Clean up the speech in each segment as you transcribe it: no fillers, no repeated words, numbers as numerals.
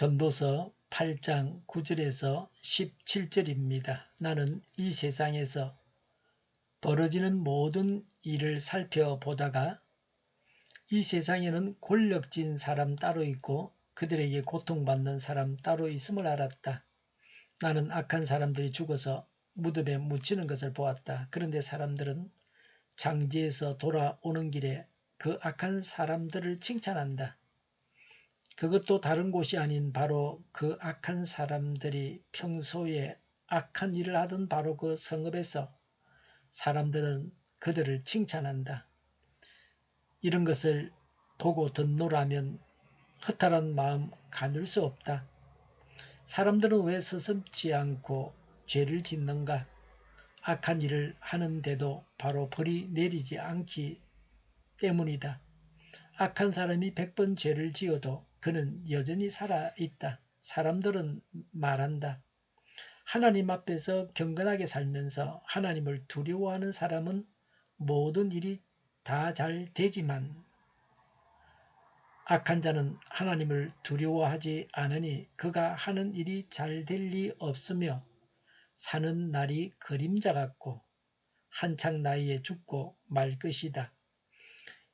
전도서 8장 9절에서 17절입니다. 나는 이 세상에서 벌어지는 모든 일을 살펴보다가 이 세상에는 권력진 사람 따로 있고 그들에게 고통받는 사람 따로 있음을 알았다. 나는 악한 사람들이 죽어서 무덤에 묻히는 것을 보았다. 그런데 사람들은 장지에서 돌아오는 길에 그 악한 사람들을 칭찬한다. 그것도 다른 곳이 아닌 바로 그 악한 사람들이 평소에 악한 일을 하던 바로 그 성읍에서 사람들은 그들을 칭찬한다. 이런 것을 보고 듣노라면 허탈한 마음 가눌 수 없다. 사람들은 왜 서슴지 않고 죄를 짓는가? 악한 일을 하는데도 바로 벌이 내리지 않기 때문이다. 악한 사람이 100번 죄를 지어도 그는 여전히 살아있다. 사람들은 말한다. 하나님 앞에서 경건하게 살면서 하나님을 두려워하는 사람은 모든 일이 다 잘 되지만 악한 자는 하나님을 두려워하지 않으니 그가 하는 일이 잘 될 리 없으며 사는 날이 그림자 같고 한창 나이에 죽고 말 것이다.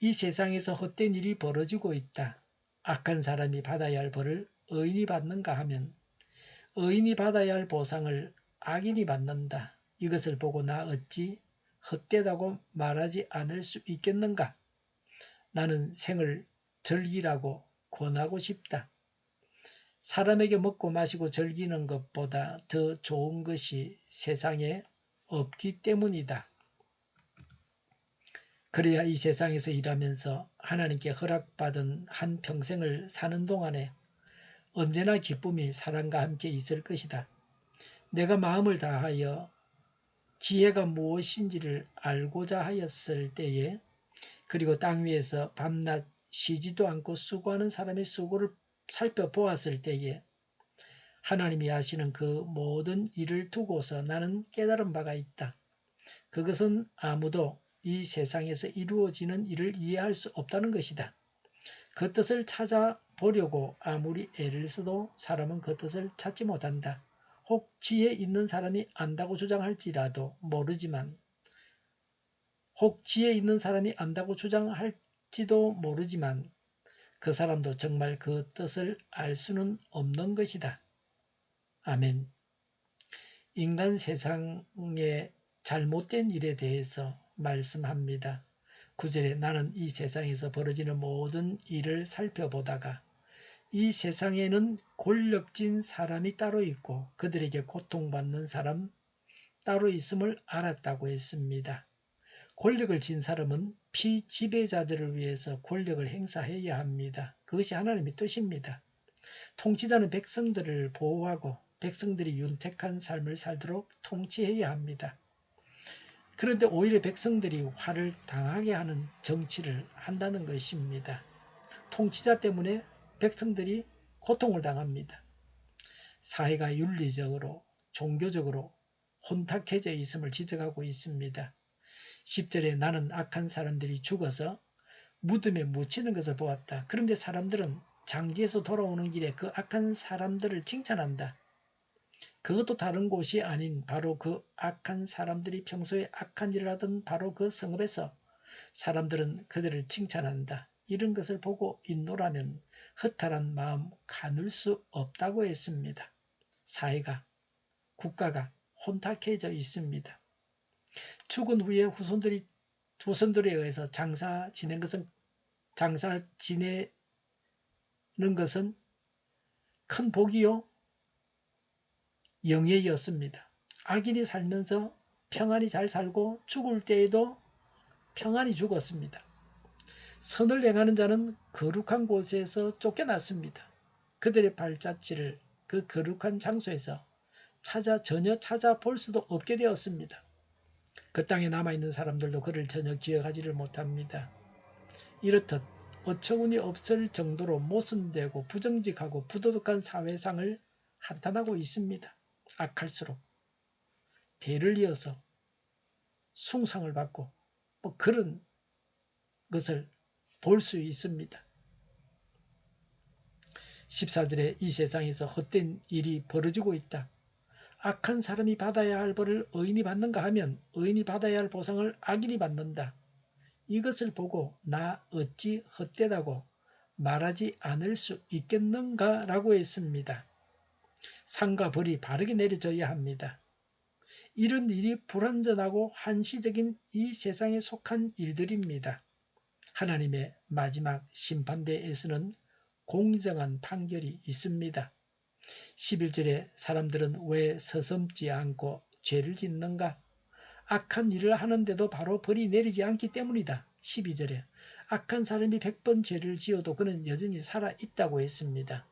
이 세상에서 헛된 일이 벌어지고 있다. 악한 사람이 받아야 할 벌을 의인이 받는가 하면 의인이 받아야 할 보상을 악인이 받는다. 이것을 보고 나 어찌 헛되다고 말하지 않을 수 있겠는가? 나는 생을 즐기라고 권하고 싶다. 사람에게 먹고 마시고 즐기는 것보다 더 좋은 것이 세상에 없기 때문이다. 그래야 이 세상에서 일하면서 하나님께 허락받은 한 평생을 사는 동안에 언제나 기쁨이 사랑과 함께 있을 것이다. 내가 마음을 다하여 지혜가 무엇인지를 알고자 하였을 때에 그리고 땅 위에서 밤낮 쉬지도 않고 수고하는 사람의 수고를 살펴보았을 때에 하나님이 하시는 그 모든 일을 두고서 나는 깨달은 바가 있다. 그것은 아무도 이 세상에서 이루어지는 일을 이해할 수 없다는 것이다. 그 뜻을 찾아보려고 아무리 애를 써도 사람은 그 뜻을 찾지 못한다. 혹 지혜 있는 사람이 안다고 주장할지라도 모르지만 그 사람도 정말 그 뜻을 알 수는 없는 것이다. 아멘. 인간 세상의 잘못된 일에 대해서 말씀합니다. 9절에 나는 이 세상에서 벌어지는 모든 일을 살펴보다가 이 세상에는 권력진 사람이 따로 있고 그들에게 고통받는 사람 따로 있음을 알았다고 했습니다. 권력을 진 사람은 피지배자들을 위해서 권력을 행사해야 합니다. 그것이 하나님의 뜻입니다. 통치자는 백성들을 보호하고 백성들이 윤택한 삶을 살도록 통치해야 합니다. 그런데 오히려 백성들이 화를 당하게 하는 정치를 한다는 것입니다. 통치자 때문에 백성들이 고통을 당합니다. 사회가 윤리적으로 종교적으로 혼탁해져 있음을 지적하고 있습니다. 10절에 나는 악한 사람들이 죽어서 무덤에 묻히는 것을 보았다. 그런데 사람들은 장지에서 돌아오는 길에 그 악한 사람들을 칭찬한다. 그것도 다른 곳이 아닌 바로 그 악한 사람들이 평소에 악한 일을 하던 바로 그 성읍에서 사람들은 그들을 칭찬한다. 이런 것을 보고 있노라면 허탈한 마음 가눌 수 없다고 했습니다. 사회가, 국가가 혼탁해져 있습니다. 죽은 후에 후손들에 의해서 장사 지내는 것은 큰 복이요 영예였습니다. 악인이 살면서 평안히 잘 살고 죽을 때에도 평안히 죽었습니다. 선을 행하는 자는 거룩한 곳에서 쫓겨났습니다. 그들의 발자취를 그 거룩한 장소에서 전혀 찾아볼 수도 없게 되었습니다. 그 땅에 남아있는 사람들도 그를 전혀 기억하지를 못합니다. 이렇듯 어처구니 없을 정도로 모순되고 부정직하고 부도덕한 사회상을 한탄하고 있습니다. 악할수록 대를 이어서 숭상을 받고 그런 것을 볼 수 있습니다. 14절에 이 세상에서 헛된 일이 벌어지고 있다. 악한 사람이 받아야 할 벌을 의인이 받는가 하면 의인이 받아야 할 보상을 악인이 받는다. 이것을 보고 나 어찌 헛되다고 말하지 않을 수 있겠는가라고 했습니다. 상과 벌이 바르게 내려져야 합니다. 이런 일이 불완전하고 한시적인 이 세상에 속한 일들입니다. 하나님의 마지막 심판대에서는 공정한 판결이 있습니다. 11절에 사람들은 왜 서슴지 않고 죄를 짓는가? 악한 일을 하는데도 바로 벌이 내리지 않기 때문이다. 12절에 악한 사람이 100번 죄를 지어도 그는 여전히 살아있다고 했습니다.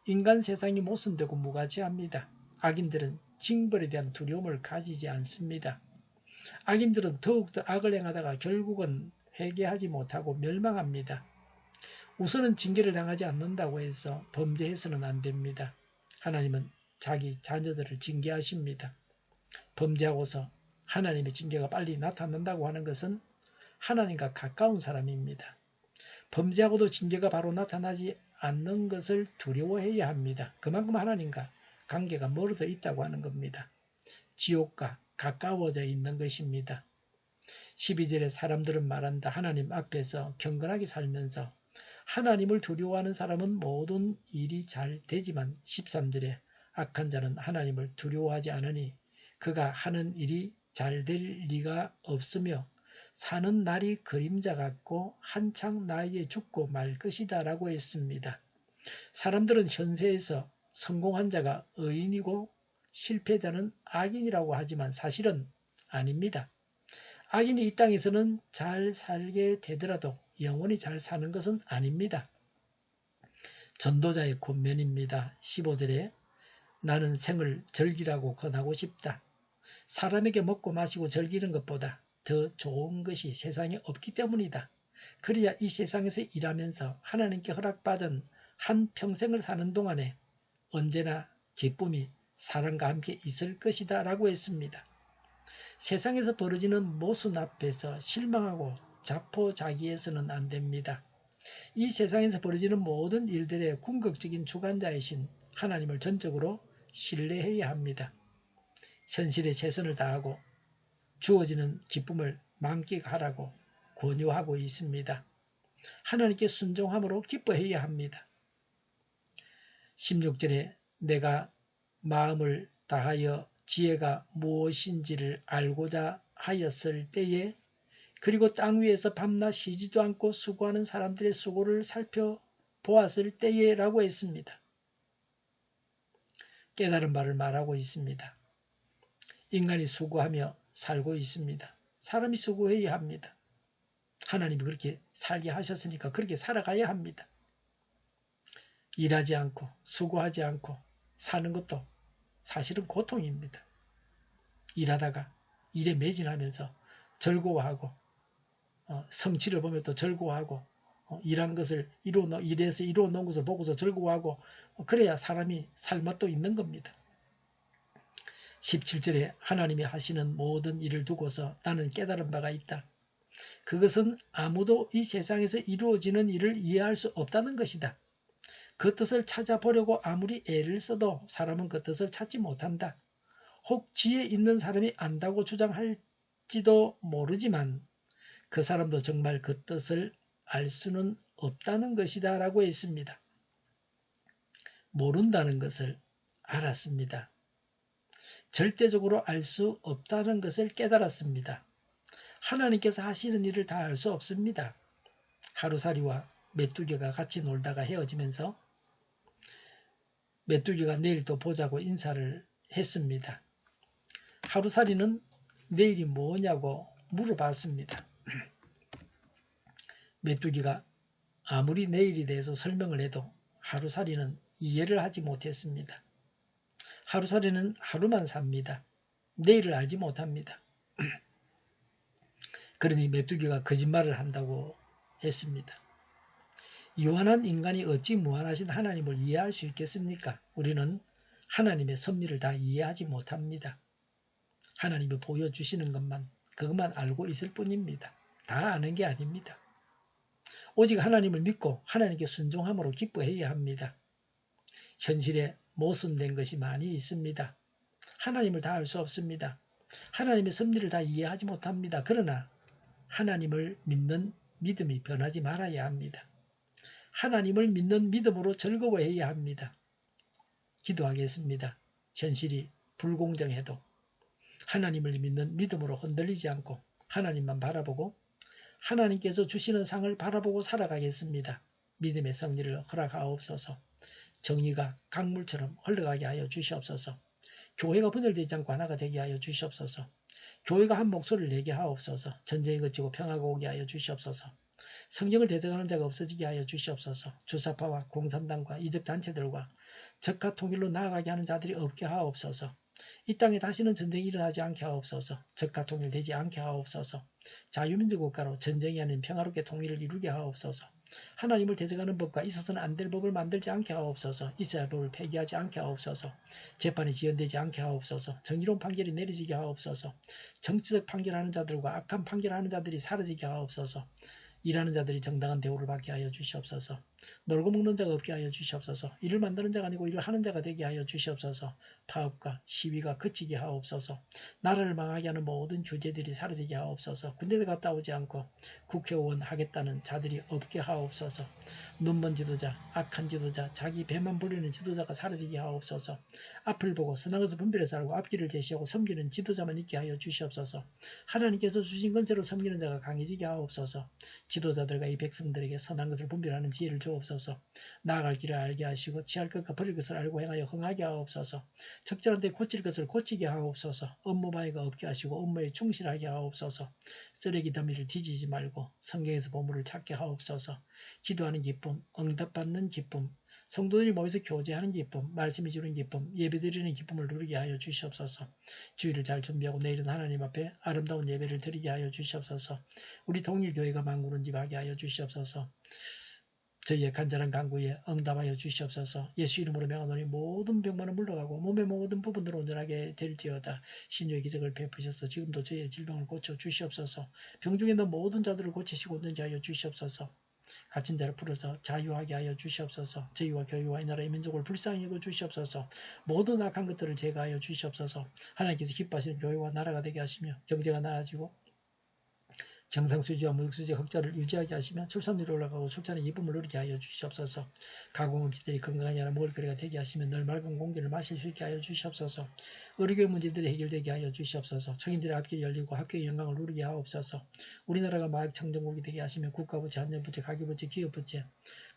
인간 세상이 모순되고 무가지합니다. 악인들은 징벌에 대한 두려움을 가지지 않습니다. 악인들은 더욱더 악을 행하다가 결국은 회개하지 못하고 멸망합니다. 우선은 징계를 당하지 않는다고 해서 범죄해서는 안 됩니다. 하나님은 자기 자녀들을 징계하십니다. 범죄하고서 하나님의 징계가 빨리 나타난다고 하는 것은 하나님과 가까운 사람입니다. 범죄하고도 징계가 바로 나타나지 않는 것을 두려워해야 합니다. 그만큼 하나님과 관계가 멀어져 있다고 하는 겁니다. 지옥과 가까워져 있는 것입니다. 12절에 사람들은 말한다. 하나님 앞에서 경건하게 살면서 하나님을 두려워하는 사람은 모든 일이 잘 되지만 13절에 악한 자는 하나님을 두려워하지 않으니 그가 하는 일이 잘 될 리가 없으며 사는 날이 그림자 같고 한창 나이에 죽고 말 것이다 라고 했습니다. 사람들은 현세에서 성공한 자가 의인이고 실패자는 악인이라고 하지만 사실은 아닙니다. 악인이 이 땅에서는 잘 살게 되더라도 영원히 잘 사는 것은 아닙니다. 전도자의 권면입니다. 15절에 나는 생을 즐기라고 권하고 싶다. 사람에게 먹고 마시고 즐기는 것보다 더 좋은 것이 세상에 없기 때문이다. 그래야 이 세상에서 일하면서 하나님께 허락받은 한 평생을 사는 동안에 언제나 기쁨이 사랑과 함께 있을 것이다 라고 했습니다. 세상에서 벌어지는 모순 앞에서 실망하고 자포자기해서는 안 됩니다. 이 세상에서 벌어지는 모든 일들의 궁극적인 주관자이신 하나님을 전적으로 신뢰해야 합니다. 현실에 최선을 다하고 주어지는 기쁨을 만끽하라고 권유하고 있습니다. 하나님께 순종함으로 기뻐해야 합니다. 16절에 내가 마음을 다하여 지혜가 무엇인지를 알고자 하였을 때에 그리고 땅 위에서 밤낮 쉬지도 않고 수고하는 사람들의 수고를 살펴보았을 때에 라고 했습니다. 깨달은 바를 말하고 있습니다. 인간이 수고하며 살고 있습니다. 사람이 수고해야 합니다. 하나님이 그렇게 살게 하셨으니까 그렇게 살아가야 합니다. 일하지 않고 수고하지 않고 사는 것도 사실은 고통입니다. 일하다가 일에 매진하면서 즐거워하고 성취를 보면 또 즐거워하고 일한 것을 일해서 이루어 놓은 것을 보고서 즐거워하고 그래야 사람이 살 맛도 있는 겁니다. 17절에 하나님이 하시는 모든 일을 두고서 나는 깨달은 바가 있다. 그것은 아무도 이 세상에서 이루어지는 일을 이해할 수 없다는 것이다. 그 뜻을 찾아보려고 아무리 애를 써도 사람은 그 뜻을 찾지 못한다. 혹 지혜 있는 사람이 안다고 주장할지도 모르지만 그 사람도 정말 그 뜻을 알 수는 없다는 것이다 라고 했습니다. 모른다는 것을 알았습니다. 절대적으로 알 수 없다는 것을 깨달았습니다. 하나님께서 하시는 일을 다 알 수 없습니다. 하루살이와 메뚜기가 같이 놀다가 헤어지면서 메뚜기가 내일 또 보자고 인사를 했습니다. 하루살이는 내일이 뭐냐고 물어봤습니다. 메뚜기가 아무리 내일에 대해서 설명을 해도 하루살이는 이해를 하지 못했습니다. 하루살이는 하루만 삽니다. 내일을 알지 못합니다. 그러니 메뚜기가 거짓말을 한다고 했습니다. 유한한 인간이 어찌 무한하신 하나님을 이해할 수 있겠습니까? 우리는 하나님의 섭리를 다 이해하지 못합니다. 하나님이 보여주시는 것만 그것만 알고 있을 뿐입니다. 다 아는 게 아닙니다. 오직 하나님을 믿고 하나님께 순종함으로 기뻐해야 합니다. 현실에 모순된 것이 많이 있습니다. 하나님을 다 알 수 없습니다. 하나님의 섭리를 다 이해하지 못합니다. 그러나 하나님을 믿는 믿음이 변하지 말아야 합니다. 하나님을 믿는 믿음으로 즐거워해야 합니다. 기도하겠습니다. 현실이 불공정해도 하나님을 믿는 믿음으로 흔들리지 않고 하나님만 바라보고 하나님께서 주시는 상을 바라보고 살아가겠습니다. 믿음의 성리를 허락하옵소서. 정의가 강물처럼 흘러가게 하여 주시옵소서. 교회가 분열되지 않고 하나가 되게 하여 주시옵소서. 교회가 한 목소리를 내게 하옵소서. 전쟁이 그치고 평화가 오게 하여 주시옵소서. 성경을 대적하는 자가 없어지게 하여 주시옵소서. 주사파와 공산당과 이적 단체들과 적화 통일로 나아가게 하는 자들이 없게 하옵소서. 이 땅에 다시는 전쟁이 일어나지 않게 하옵소서. 적화 통일되지 않게 하옵소서. 자유민주 국가로 전쟁이 아닌 평화롭게 통일을 이루게 하옵소서. 하나님을 대적하는 법과 있어서는 안 될 법을 만들지 않게 하옵소서. 이스라엘 법을 폐기하지 않게 하옵소서. 재판이 지연되지 않게 하옵소서. 정의로운 판결이 내려지게 하옵소서. 정치적 판결하는 자들과 악한 판결하는 자들이 사라지게 하옵소서. 일하는 자들이 정당한 대우를 받게 하여 주시옵소서. 놀고 먹는 자가 없게 하여 주시옵소서. 일을 만드는 자가 아니고 일을 하는 자가 되게 하여 주시옵소서. 파업과 시위가 그치게 하옵소서. 나라를 망하게 하는 모든 주제들이 사라지게 하옵소서. 군대에 갔다 오지 않고 국회의원 하겠다는 자들이 없게 하옵소서. 눈먼 지도자, 악한 지도자, 자기 배만 불리는 지도자가 사라지게 하옵소서. 앞을 보고 선한 것을 분별해서 알고 앞길을 제시하고 섬기는 지도자만 있게 하여 주시옵소서. 하나님께서 주신 건세로 섬기는 자가 강해지게 하옵소서. 지도자들과 이 백성들에게 선한 것을 분별하는 지혜를 주옵소서. 나아갈 길을 알게 하시고 취할 것과 버릴 것을 알고 행하여 흥하게 하옵소서. 적절한 때 고칠 것을 고치게 하옵소서. 업무 방해가 없게 하시고 업무에 충실하게 하옵소서. 쓰레기 더미를 뒤지지 말고 성경에서 보물을 찾게 하옵소서. 기도하는 기쁨, 응답받는 기쁨, 성도들이 모여서 교제하는 기쁨, 말씀이 주는 기쁨, 예배드리는 기쁨을 누리게 하여 주시옵소서. 주일을 잘 준비하고 내일은 하나님 앞에 아름다운 예배를 드리게 하여 주시옵소서. 우리 동일교회가 만구는집하게 하여 주시옵소서. 저희의 간절한 간구에 응답하여 주시옵소서. 예수 이름으로 명하노니 모든 병만은 물러가고 몸의 모든 부분들을 온전하게 될지어다. 신유의 기적을 베푸셔서 지금도 저희의 질병을 고쳐 주시옵소서. 병중에 있는 모든 자들을 고치시고 온전히 하여 주시옵소서. 갇힌 자를 풀어서 자유하게 하여 주시옵소서. 저희와 교회와 이 나라의 민족을 불쌍히 여겨 주시옵소서. 모든 악한 것들을 제거하여 주시옵소서. 하나님께서 기뻐하시는 교회와 나라가 되게 하시며 경제가 나아지고 경상수지와 무역수지 흑자를 유지하게 하시며 출산율이 올라가고 출산의 기쁨을 누리게 하여 주시옵소서. 가공업체들이 건강하게 하나 먹을거리가 되게 하시며 늘 맑은 공기를 마실 수 있게 하여 주시옵소서. 의료교육 문제들이 해결되게 하여 주시옵소서. 청인들의 앞길이 열리고 학교의 영광을 누리게 하옵소서. 우리나라가 마약 청정국이 되게 하시며 국가부채, 한전부채, 가계부채, 기업부채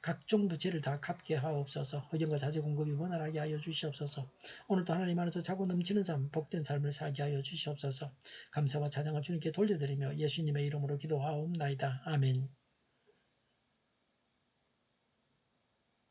각종 부채를 다 갚게 하옵소서. 의견과 자재 공급이 원활하게 하여 주시옵소서. 오늘도 하나님 안에서 자고 넘치는 삶, 복된 삶을 살게 하여 주시옵소서. 감사와 찬양을 주님께 돌려드리며 예수님의 이름으로 기도하옵나이다. 아멘.